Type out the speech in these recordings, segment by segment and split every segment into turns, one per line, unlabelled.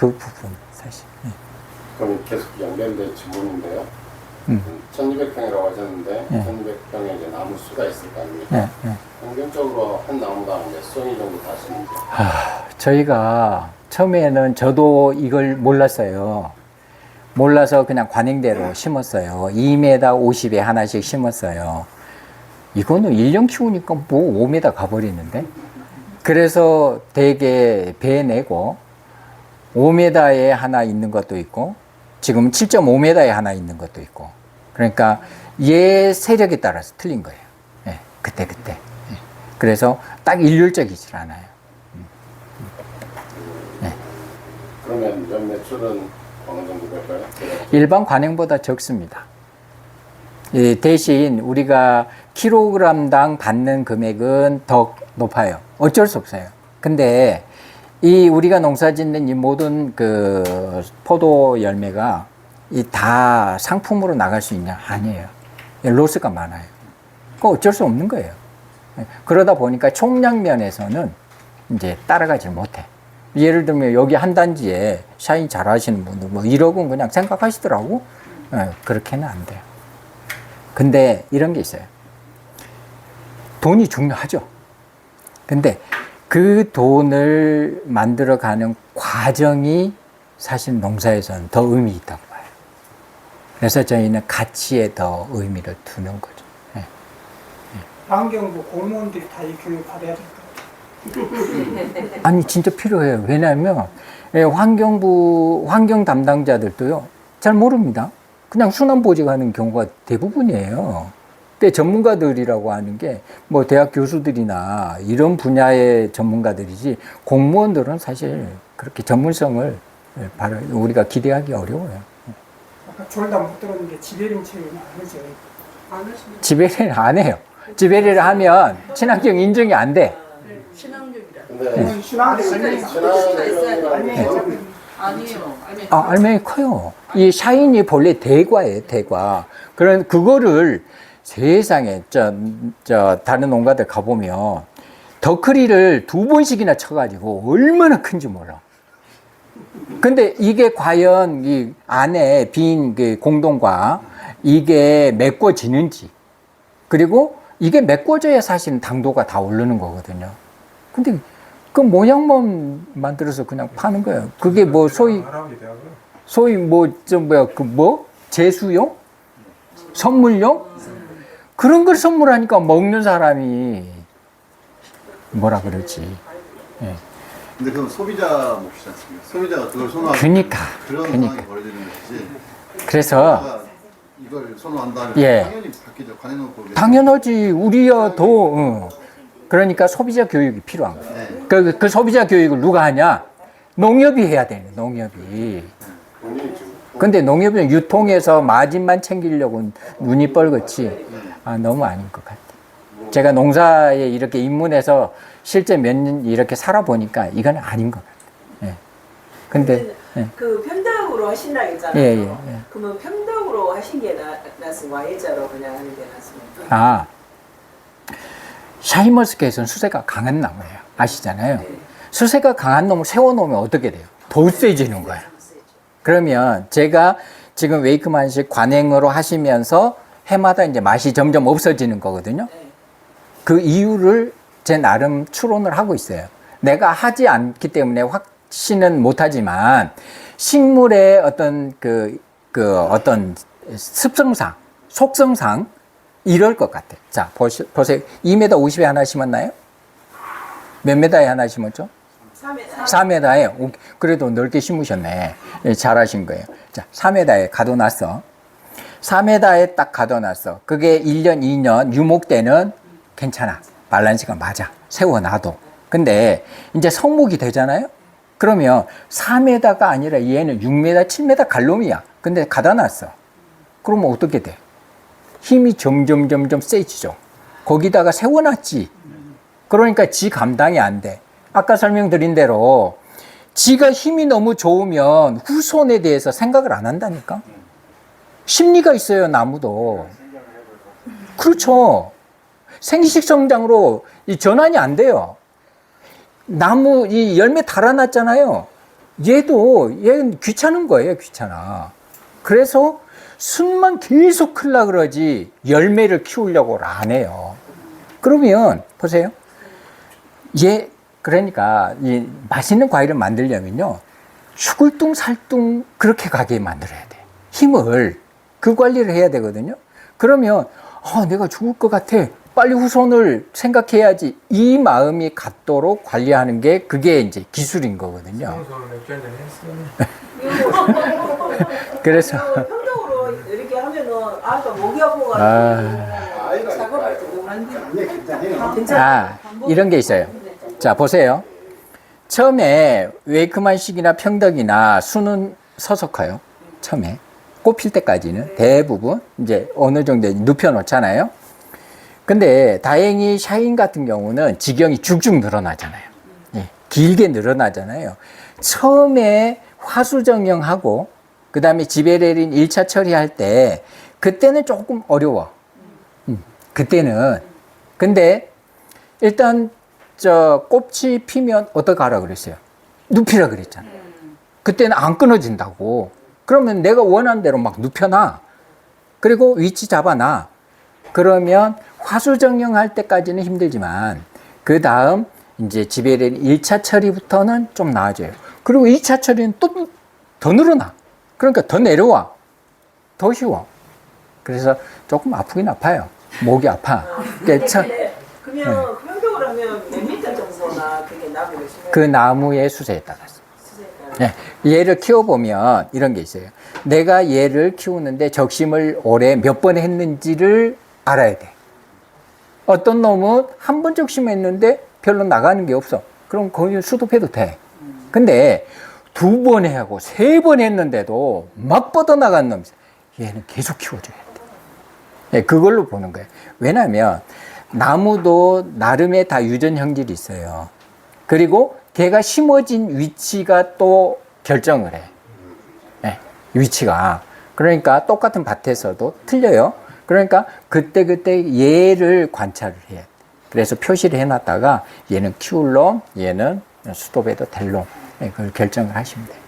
그 부분 사실.
그럼 계속 연결된 질문인데요. 1200평이라고 하셨는데 1200평에 이제 나무 수가 있을 거 아닙니까? 평균적으로 한 나무당 몇 송이 정도 다시는지?
저희가 처음에는 저도 이걸 몰랐어요. 몰라서 그냥 관행대로 심었어요. 2m 50에 하나씩 심었어요. 이거는 1년 키우니까 뭐 5m 가버리는데? 그래서 되게 배내고 5m에 하나 있는 것도 있고 지금 7.5m에 하나 있는 것도 있고 그러니까 얘 세력에 따라서 틀린 거예요. 예, 그때. 예. 그래서 딱 일률적이질 않아요. 예.
그러면 연 매출은 어느 정도 될까요?
일반 관행보다 적습니다. 예, 대신 우리가 킬로그램당 받는 금액은 더 높아요. 어쩔 수 없어요. 근데 이 우리가 농사 짓는 이 모든 그 포도 열매가 이 다 상품으로 나갈 수 있냐? 아니에요. 로스가 많아요. 그거 어쩔 수 없는 거예요. 그러다 보니까 총량 면에서는 이제 따라가지 못해. 예를 들면 여기 한 단지에 샤인 잘 하시는 분들 뭐 1억은 그냥 생각하시더라고. 그렇게는 안 돼요. 근데 이런 게 있어요. 돈이 중요하죠. 근데 그 돈을 만들어가는 과정이 사실 농사에서는 더 의미 있다고 봐요. 그래서 저희는 가치에 더 의미를 두는 거죠. 네.
환경부 공무원들이 다 이 교육 받아야 될 것 같아요.
아니 진짜 필요해요. 왜냐하면 환경부 환경 담당자들도요 잘 모릅니다. 그냥 순환보직하는 경우가 대부분이에요. 근데 전문가들이라고 하는 게 뭐 대학 교수들이나 이런 분야의 전문가들이지 공무원들은 사실 그렇게 전문성을 우리가 기대하기 어려워요.
아까 졸다 못 들었는데 지배령 체육은 안 하죠. 안 하시면
지배를 안 해요. 지배를 하면 친환경 인증이 안 돼.
친환경이라.
근데
아니에요.
알맹이 커요. 이 샤인이 본래 대과예요, 대과. 그런 그거를 세상에 다른 농가들 가보면 더크리를 2번씩이나 쳐가지고 얼마나 큰지 몰라. 근데 이게 과연 이 안에 빈 그 공동과 이게 메꿔지는지 그리고 이게 메꿔져야 사실은 당도가 다 오르는 거거든요. 근데 그 모양만 만들어서 그냥 파는 거예요. 그게 뭐 소위 제수용? 선물용? 그런 걸 선물하니까 먹는 사람이 뭐라 그러지. 예.
근데 그건 소비자 몫이지 않습니까? 소비자가 그걸 선호하는 그런
그러니까.
상황이 벌어지는 것이지.
그래서
소비자가 이걸 선호한다면
예.
당연히 바뀌죠. 관행놓고
당연하지. 우리야 더 그러니까 소비자 교육이 필요한 거예요.
네.
그 소비자 교육을 누가 하냐? 농협이 해야 되는 농협이. 근데 농협은 유통해서 마진만 챙기려고 눈이 뻘겋지. 너무 아닌 것 같아. 제가 농사에 이렇게 입문해서 실제 몇 년 이렇게 살아보니까 이건 아닌 것 같아. 예. 근데
그 평당으로 하신다 했잖아요.
예.
그러면 평당으로 하신 게 낫습니까? Y자로 그냥 하는 게 낫습니까?
샤인머스켓은 수세가 강한 나무예요. 아시잖아요.
네.
수세가 강한 놈을 세워놓으면 어떻게 돼요? 더 세지는 거예요. 그러면 제가 지금 웨이크만식 관행으로 하시면서 해마다 이제 맛이 점점 없어지는 거거든요. 그 이유를 제 나름 추론을 하고 있어요. 내가 하지 않기 때문에 확신은 못하지만 식물의 어떤 어떤 습성상, 속성상 이럴 것 같아요. 자, 보세요. 2m 50에 하나 심었나요? 몇 m에 하나 심었죠? 4m에 그래도 넓게 심으셨네. 잘하신 거예요. 자, 4m에 가둬놨어. 4m에 딱 가둬놨어. 그게 1년, 2년 유목때는 괜찮아. 밸런스가 맞아. 세워놔도. 근데 이제 성목이 되잖아요. 그러면 4m가 아니라 얘는 6m, 7m 갈 놈이야. 근데 가둬놨어. 그러면 어떻게 돼? 힘이 점점 세지죠. 거기다가 세워놨지. 그러니까 지 감당이 안 돼. 아까 설명드린 대로 지가 힘이 너무 좋으면 후손에 대해서 생각을 안 한다니까. 심리가 있어요, 나무도. 그렇죠. 생식 성장으로 이 전환이 안 돼요. 나무 이 열매 달아났잖아요. 얘는 귀찮은 거예요, 귀찮아. 그래서 순만 계속 크려 그러지 열매를 키우려고 안 해요. 그러면 보세요. 그러니까 이 맛있는 과일을 만들려면요, 죽을둥 살둥 그렇게 가게 만들어야 돼. 힘을 그 관리를 해야 되거든요. 그러면 내가 죽을 것 같아, 빨리 후손을 생각해야지, 이 마음이 갖도록 관리하는 게 그게 이제 기술인 거거든요. 그래서
평정으로 이렇게 하면은 아까 목이 아파가지고 작업할 때 너무 괜찮아요.
이런 게 있어요. 자, 보세요. 처음에 웨이크만식이나 평덕이나 수는 서서 커요. 처음에 꽃필 때까지는 대부분 이제 어느 정도 눕혀 놓잖아요. 근데 다행히 샤인 같은 경우는 지경이 쭉쭉 늘어나잖아요. 예, 길게 늘어나잖아요. 처음에 화수정형하고 그 다음에 지베레린 1차 처리할 때 그때는 조금 어려워. 그때는. 근데 일단 꽃이 피면 어떻게 하라 그랬어요? 눕히라 그랬잖아요. 그때는 안 끊어진다고. 그러면 내가 원하는 대로 막 눕혀놔. 그리고 위치 잡아놔. 그러면 화수정형할 때까지는 힘들지만 그 다음 이제 지베레린 1차 처리부터는 좀 나아져요. 그리고 2차 처리는 또 더 늘어나. 그러니까 더 내려와. 더 쉬워. 그래서 조금 아프긴 아파요. 목이 아파.
그러면 평정을 하면 몇 미터 정도나 그게 나무를 심어요?
그 나무의 수세에 따라서. 네, 얘를 키워보면 이런 게 있어요. 내가 얘를 키우는데 적심을 올해 몇 번 했는지를 알아야 돼. 어떤 놈은 한 번 적심했는데 별로 나가는 게 없어. 그럼 거기 수도해도 돼. 근데 2번 하고 3번 했는데도 막 뻗어나간 놈이 있어. 얘는 계속 키워줘야 돼. 네, 그걸로 보는 거예요. 왜냐하면 나무도 나름의 다 유전 형질이 있어요. 그리고 걔가 심어진 위치가 또 결정을 해. 네, 위치가. 그러니까 똑같은 밭에서도 틀려요. 그러니까 그때그때 얘를 관찰을 해야 돼. 그래서 표시를 해놨다가 얘는 키울 놈, 얘는 수도배도 될 놈. 네, 그걸 결정을 하시면 돼요.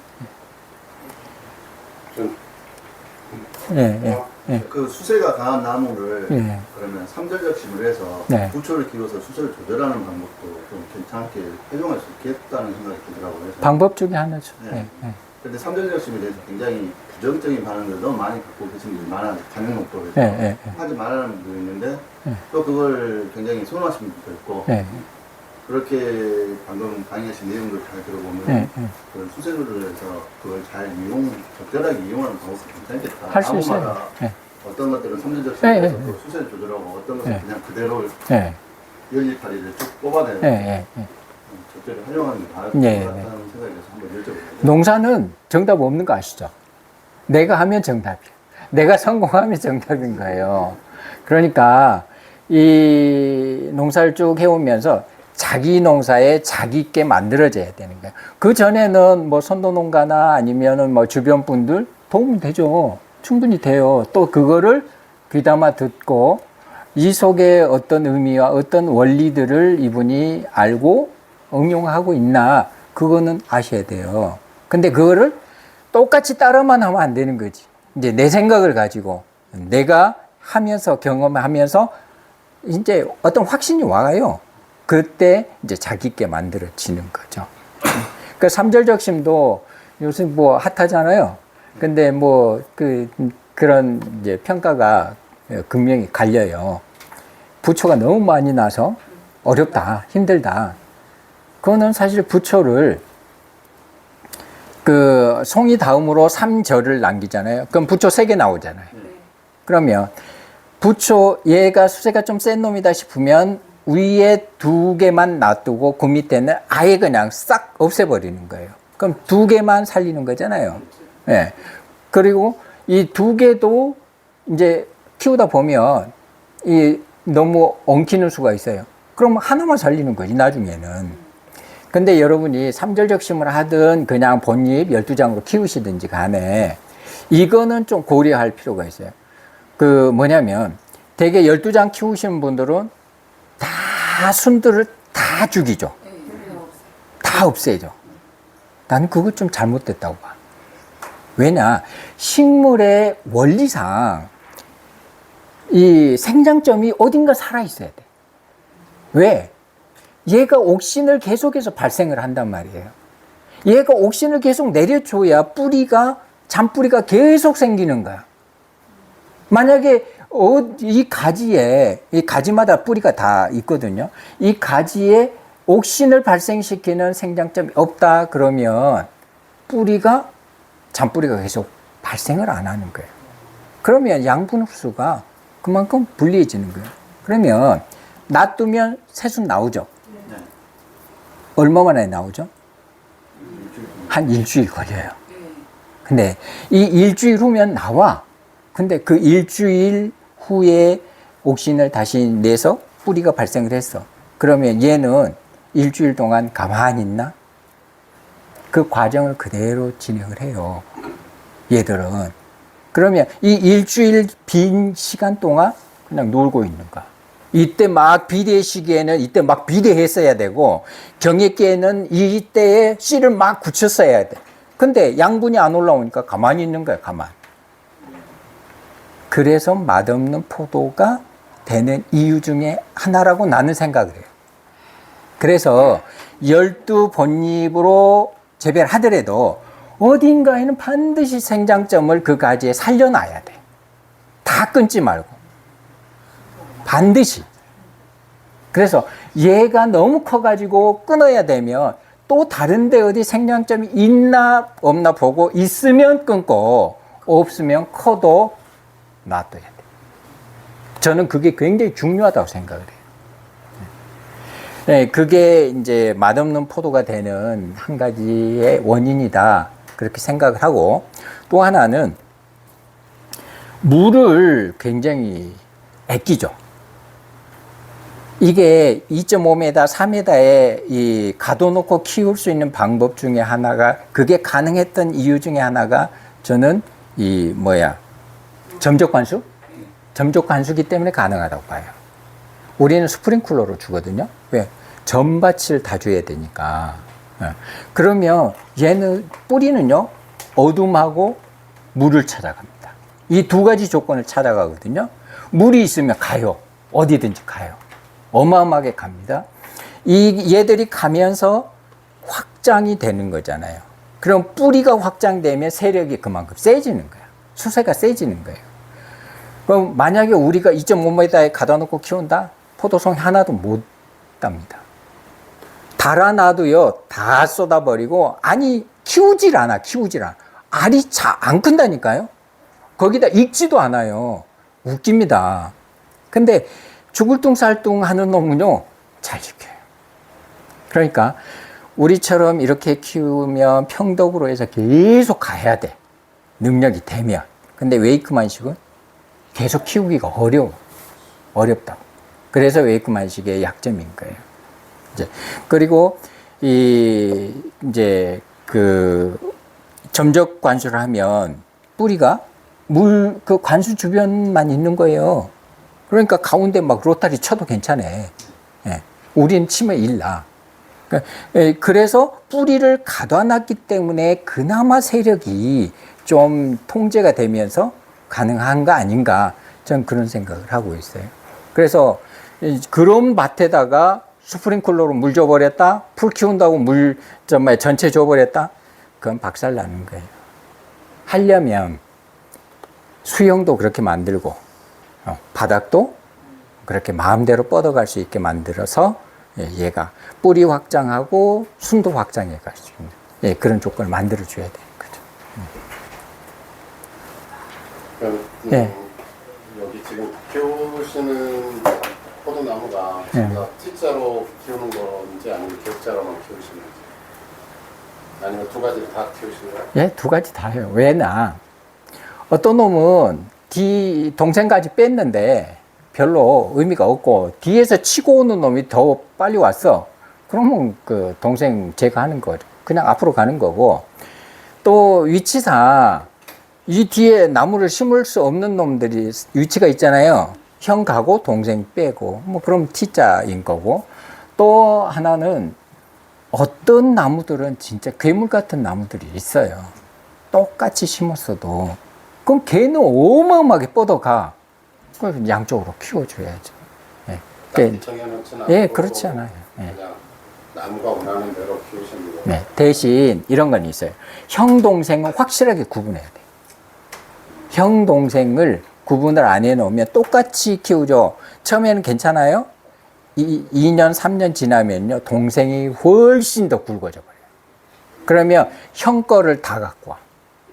그 수세가 강한 나무를
예.
그러면 삼절적심을 해서
네.
부초를 키워서 수세를 조절하는 방법도 좀 괜찮게 활용할 수 있겠다는 생각이 들더라고요. 그래서
방법 중에 하나죠.
네.
네, 네.
근데 삼절적심에 대해서 굉장히 부정적인 반응을 너무 많이 갖고 계신 분들이 많아요. 관용 목적에서
네, 네, 네.
하지 말라는 분도 있는데
네.
또 그걸 굉장히 선호하시는 분도 있고
네,
그렇게 방금 강의하신 내용들 잘 들어보면
네, 네.
그 수세를 해서 그걸 잘 적절하게 이용하는 방법도 괜찮겠다.
할 수 있어요.
나무마다
네.
어떤 것들은 삼전적
네,
심에서
네,
그 수세를 조절하고 어떤 것은
네.
그냥 그대로
네,
열리파리를 쭉 뽑아내는
네, 네, 네.
적절히 활용하는 게 나을 것
네,
같다는
네.
생각이 들어서 한번 여쭤볼게요.
농사는 정답 없는 거 아시죠? 내가 하면 정답이야. 내가 성공하면 정답인 거예요. 그러니까 이 농사를 쭉 해오면서 자기 농사에 자기 게 만들어져야 되는 거예요. 그 전에는 뭐 선도농가나 아니면은 뭐 주변 분들 도움 되죠. 충분히 돼요. 또 그거를 귀담아 듣고 이 속에 어떤 의미와 어떤 원리들을 이분이 알고 응용하고 있나, 그거는 아셔야 돼요. 근데 그거를 똑같이 따라만 하면 안 되는 거지. 이제 내 생각을 가지고 내가 하면서 경험하면서 이제 어떤 확신이 와요. 그때 이제 자기께 만들어지는 거죠. 그 삼절적심도 요즘 뭐 핫하잖아요. 근데 뭐 그런 이제 평가가 극명히 갈려요. 부초가 너무 많이 나서 어렵다, 힘들다. 그거는 사실 부초를 그 송이 다음으로 3절을 남기잖아요. 그럼 부초 3개 나오잖아요. 그러면 부초 얘가 수세가 좀 센 놈이다 싶으면 위에 2개만 놔두고 그 밑에는 아예 그냥 싹 없애버리는 거예요. 그럼 2개만 살리는 거잖아요. 예. 그리고 이 2개도 이제 키우다 보면 이 너무 엉키는 수가 있어요. 그럼 하나만 살리는 거지, 나중에는. 근데 여러분이 3절적심을 하든 그냥 본잎 12장으로 키우시든지 간에 이거는 좀 고려할 필요가 있어요. 그 뭐냐면 대개 12장 키우시는 분들은 다 순들을 다 죽이죠. 다 없애죠. 나는 그거 좀 잘못됐다고 봐. 왜냐, 식물의 원리상 이 생장점이 어딘가 살아있어야 돼. 왜? 얘가 옥신을 계속해서 발생을 한단 말이에요. 얘가 옥신을 계속 내려줘야 잔뿌리가 계속 생기는 거야. 만약에 이 가지마다 뿌리가 다 있거든요. 이 가지에 옥신을 발생시키는 생장점이 없다 그러면 잔뿌리가 계속 발생을 안 하는 거예요. 그러면 양분 흡수가 그만큼 불리해지는 거예요. 그러면 놔두면 새순 나오죠.
네.
얼마 만에 나오죠? 한 일주일 걸려요. 근데 이 일주일 후면 나와. 근데 그 일주일 후에 옥신을 다시 내서 뿌리가 발생을 했어. 그러면 얘는 일주일 동안 가만히 있나? 그 과정을 그대로 진행을 해요. 얘들은. 그러면 이 일주일 빈 시간 동안 그냥 놀고 있는 거야. 이때 막 비대 시기에는 이때 막 비대했어야 되고, 경액기에는 이때에 씨를 막 굳혔어야 돼. 근데 양분이 안 올라오니까 가만히 있는 거야, 가만. 그래서 맛없는 포도가 되는 이유 중에 하나라고 나는 생각을 해요. 그래서 12본잎으로 재배하더라도 어딘가에는 반드시 생장점을 그 가지에 살려놔야 돼. 다 끊지 말고. 반드시. 그래서 얘가 너무 커가지고 끊어야 되면 또 다른데 어디 생장점이 있나 없나 보고 있으면 끊고 없으면 커도 놔둬야 돼. 저는 그게 굉장히 중요하다고 생각을 해요. 네, 그게 이제 맛없는 포도가 되는 한 가지의 원인이다. 그렇게 생각을 하고, 또 하나는 물을 굉장히 아끼죠. 이게 2.5m, 4m에 이 가둬놓고 키울 수 있는 방법 중에 하나가, 그게 가능했던 이유 중에 하나가 저는 점적 관수? 점적 관수기 때문에 가능하다고 봐요. 우리는 스프링클러로 주거든요. 왜? 전밭을 다 줘야 되니까. 그러면 얘는 뿌리는요, 어둠하고 물을 찾아갑니다. 이 두 가지 조건을 찾아가거든요. 물이 있으면 가요. 어디든지 가요. 어마어마하게 갑니다. 얘들이 가면서 확장이 되는 거잖아요. 그럼 뿌리가 확장되면 세력이 그만큼 세지는 거야. 수세가 세지는 거예요. 그럼 만약에 우리가 2.5m에 가다 놓고 키운다? 포도송이 하나도 못 답니다. 달아놔도요, 다 쏟아버리고, 키우질 않아. 알이 안 큰다니까요? 거기다 익지도 않아요. 웃깁니다. 근데 죽을뚱살뚱 하는 놈은요, 잘 지켜요. 그러니까, 우리처럼 이렇게 키우면 평덕으로 해서 계속 가야 돼. 능력이 되면. 근데 웨이크만식은 계속 키우기가 어렵다고. 그래서 웨이크만식의 약점인 거예요. 그리고 점적 관수를 하면 뿌리가 그 관수 주변만 있는 거예요. 그러니까 가운데 막 로타리 쳐도 괜찮아. 예. 우린 치면 일나. 그래서 뿌리를 가둬놨기 때문에 그나마 세력이 좀 통제가 되면서 가능한 거 아닌가. 전 그런 생각을 하고 있어요. 그래서 그런 밭에다가 스프링클러로 물 줘버렸다? 풀 키운다고 물 전체 줘버렸다? 그건 박살 나는 거예요. 하려면 수영도 그렇게 만들고, 바닥도 그렇게 마음대로 뻗어갈 수 있게 만들어서 얘가 뿌리 확장하고 순도 확장해 갈 수 있는 그런 조건을 만들어 줘야 되는 거죠.
그럼 여기 지금 키우시는 포도나무가 T자로 키우는 건지 아니면 격자로만 키우시는지, 아니면 두 가지를 다 키우시는 거예요?
예, 두 가지 다 해요. 왜냐, 어떤 놈은 동생까지 뺐는데 별로 의미가 없고 뒤에서 치고 오는 놈이 더 빨리 왔어. 그러면 그 동생 제가 하는 거죠. 그냥 앞으로 가는 거고, 또 위치상 이 뒤에 나무를 심을 수 없는 놈들이 위치가 있잖아요. 형 가고 동생 빼고, 그럼 T자인 거고, 또 하나는 어떤 나무들은 진짜 괴물 같은 나무들이 있어요. 똑같이 심었어도. 그럼 걔는 어마어마하게 뻗어가. 그래서 양쪽으로 키워줘야죠. 예.
딱 정해놓진 않고
예, 그렇지 않아요. 예.
그냥 나무가 원하는 대로 키우시는 거예요.
네, 대신 이런 건 있어요. 형, 동생은 확실하게 구분해야 돼요. 형, 동생을 구분을 안 해놓으면 똑같이 키우죠. 처음에는 괜찮아요. 2년, 3년 지나면요. 동생이 훨씬 더 굵어져 버려요. 그러면 형 거를 다 갖고 와.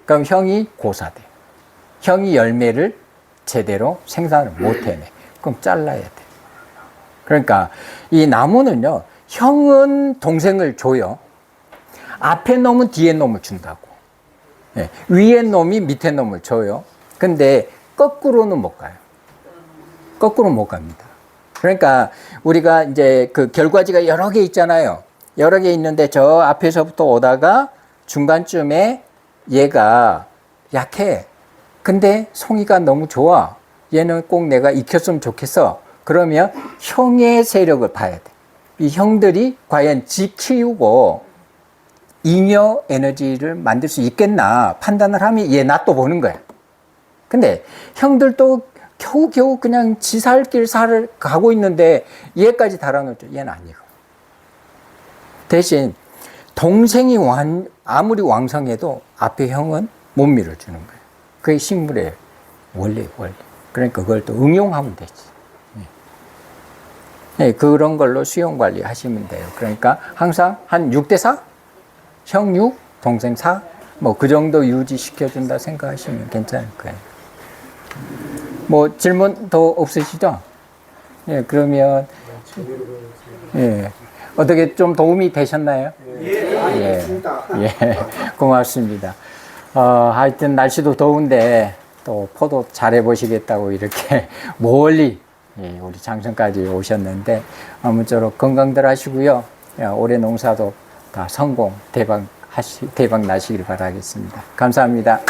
그럼 형이 고사돼. 형이 열매를 제대로 생산을 못 해내. 그럼 잘라야 돼. 그러니까 이 나무는요. 형은 동생을 줘요. 앞에 놈은 뒤에 놈을 준다고. 예, 위에 놈이 밑에 놈을 줘요. 근데 거꾸로는 못 가요. 거꾸로 못 갑니다. 그러니까 우리가 이제 그 결과지가 여러 개 있잖아요. 여러 개 있는데 저 앞에서부터 오다가 중간쯤에 얘가 약해. 근데 송이가 너무 좋아. 얘는 꼭 내가 익혔으면 좋겠어. 그러면 형의 세력을 봐야 돼. 이 형들이 과연 지 키우고 잉여 에너지를 만들 수 있겠나 판단을 하면 얘 나 또 보는 거야. 근데 형들도 겨우겨우 그냥 지 살 길 살을 가고 있는데 얘까지 달아놓죠. 얘는 아니고. 대신 동생이 아무리 왕성해도 앞에 형은 못 밀어주는 거예요. 그게 식물의 원리. 그러니까 그걸 또 응용하면 되지. 네, 그런 걸로 수용 관리 하시면 돼요. 그러니까 항상 한 6대4? 형 6, 동생 4? 뭐 그 정도 유지시켜준다 생각하시면 괜찮을 거예요. 뭐 질문 더 없으시죠? 예, 그러면 예, 어떻게 좀 도움이 되셨나요? 예, 고맙습니다. 하여튼 날씨도 더운데 또 포도 잘해 보시겠다고 이렇게 멀리 우리 장성까지 오셨는데 아무쪼록 건강들 하시고요. 올해 농사도 다 성공 대박 나시길 바라겠습니다. 감사합니다.